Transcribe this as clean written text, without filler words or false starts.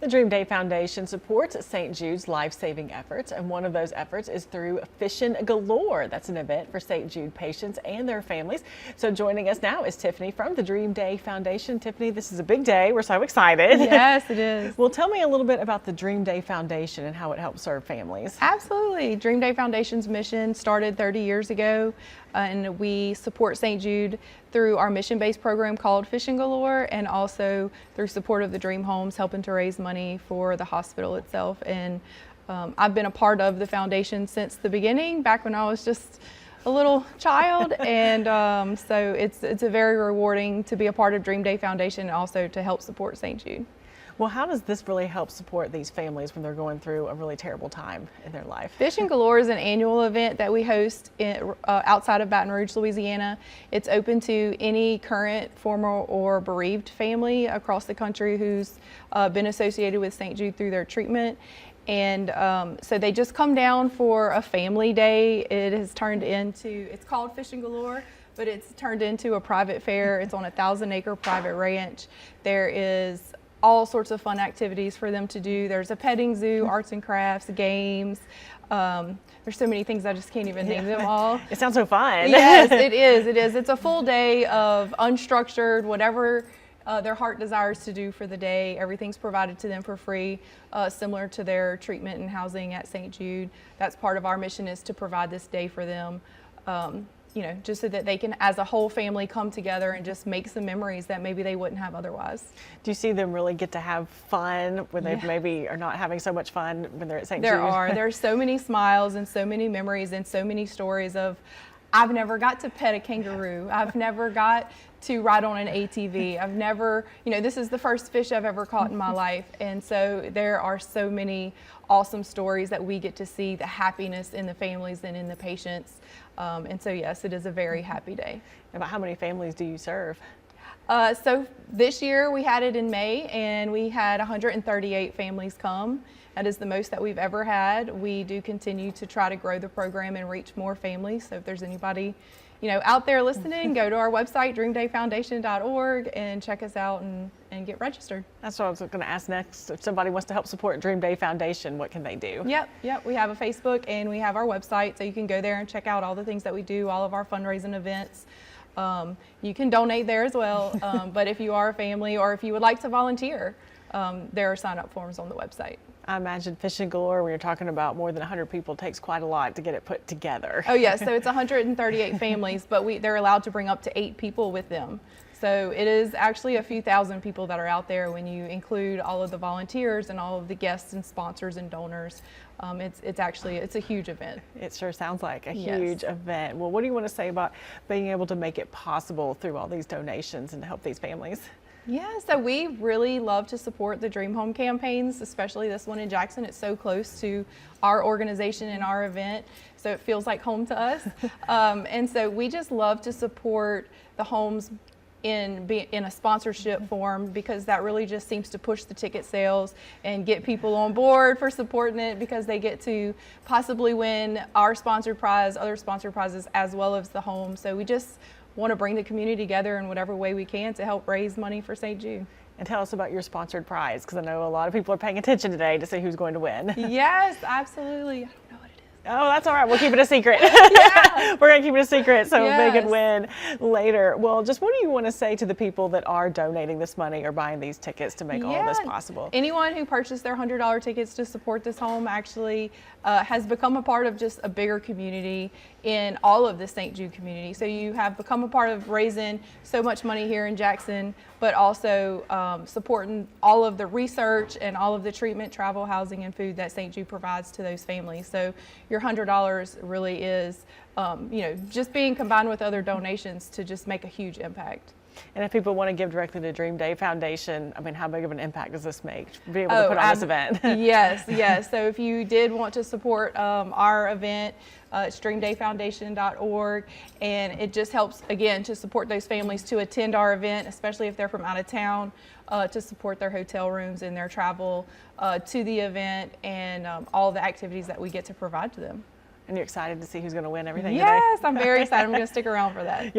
The Dream Day Foundation supports St. Jude's life-saving efforts, and one of those efforts is through Fishin' Galore. That's an event for St. Jude patients and their families. So joining us now is Tiffany from the Dream Day Foundation. Tiffany, this is a big day. We're so excited. Yes, it is. Well, tell me a little bit about the Dream Day Foundation and how it helps serve families. Absolutely. Dream Day Foundation's mission started 30 years ago, and we support St. Jude through our mission-based program called Fishin' Galore, and also through support of the Dream Homes, helping to raise money for the hospital itself. And I've been a part of the foundation since the beginning, back when I was just a little child, and so it's a very rewarding to be a part of Dream Day Foundation and also to help support St. Jude. Well, how does this really help support these families when they're going through a really terrible time in their life? Fishin' Galore is an annual event that we host outside of Baton Rouge, Louisiana. It's open to any current, former, or bereaved family across the country who's been associated with St. Jude through their treatment. And so they just come down for a family day. It has turned into, it's called Fishin' Galore, but it's turned into a private fair. It's on a 1,000-acre private ranch. There is all sorts of fun activities for them to do. There's a petting zoo, arts and crafts, games. There's so many things I just can't even name them all. It sounds so fun. Yes, it is. It is. It's a full day of unstructured, whatever their heart desires to do for the day. Everything's provided to them for free, similar to their treatment and housing at St. Jude. That's part of our mission, is to provide this day for them. You know, just so that they can, as a whole family, come together and just make some memories that maybe they wouldn't have otherwise. Do you see them really get to have fun when they maybe are not having so much fun when they're at St. Jude? There's so many smiles and so many memories and so many stories of, I've never got to pet a kangaroo. I've never got to ride on an ATV. I've never, you know, this is the first fish I've ever caught in my life. And so there are so many awesome stories that we get to see, the happiness in the families and in the patients. And so yes, it is a very happy day. About how many families do you serve? So this year we had it in May, and we had 138 families come. That is the most that we've ever had. We do continue to try to grow the program and reach more families. So if there's anybody, you know, out there listening, go to our website, dreamdayfoundation.org, and check us out and get registered. That's what I was going to ask next. If somebody wants to help support Dream Day Foundation, what can they do? Yep. We have a Facebook and we have our website, so you can go there and check out all the things that we do, all of our fundraising events. You can donate there as well, but if you are a family or if you would like to volunteer, there are sign-up forms on the website. I imagine Fishin' Galore, when you're talking about more than 100 people, takes quite a lot to get it put together. Oh yes, so it's 138 families, but they're allowed to bring up to 8 people with them. So it is actually a few thousand people that are out there when you include all of the volunteers and all of the guests and sponsors and donors. It's a huge event. It sure sounds like a huge event. Well, what do you want to say about being able to make it possible through all these donations and to help these families? Yeah, so we really love to support the Dream Home campaigns, especially this one in Jackson. It's so close to our organization and our event, so it feels like home to us. And so we just love to support the homes in a sponsorship form, because that really just seems to push the ticket sales and get people on board for supporting it, because they get to possibly win our sponsored prize, other sponsored prizes, as well as the home. So we just want to bring the community together in whatever way we can to help raise money for St. Jude. And tell us about your sponsored prize, because I know a lot of people are paying attention today to see who's going to win. Yes, absolutely. I don't know what it is. Oh, that's all right. We'll keep it a secret. Yeah. We're going to keep it a secret so they can win later. Well, just what do you want to say to the people that are donating this money or buying these tickets to make all this possible? Anyone who purchased their $100 tickets to support this home actually has become a part of just a bigger community in all of the St. Jude community. So you have become a part of raising so much money here in Jackson, but also supporting all of the research and all of the treatment, travel, housing, and food that St. Jude provides to those families. So your $100 really is, you know, just being combined with other donations to just make a huge impact. And if people want to give directly to Dream Day Foundation, I mean, how big of an impact does this make to be able to put on this event? Yes. So if you did want to support our event, it's dreamdayfoundation.org, and it just helps, again, to support those families to attend our event, especially if they're from out of town, to support their hotel rooms and their travel to the event, and all the activities that we get to provide to them. And you're excited to see who's going to win everything today? Yes, I'm very excited. I'm going to stick around for that. Yeah.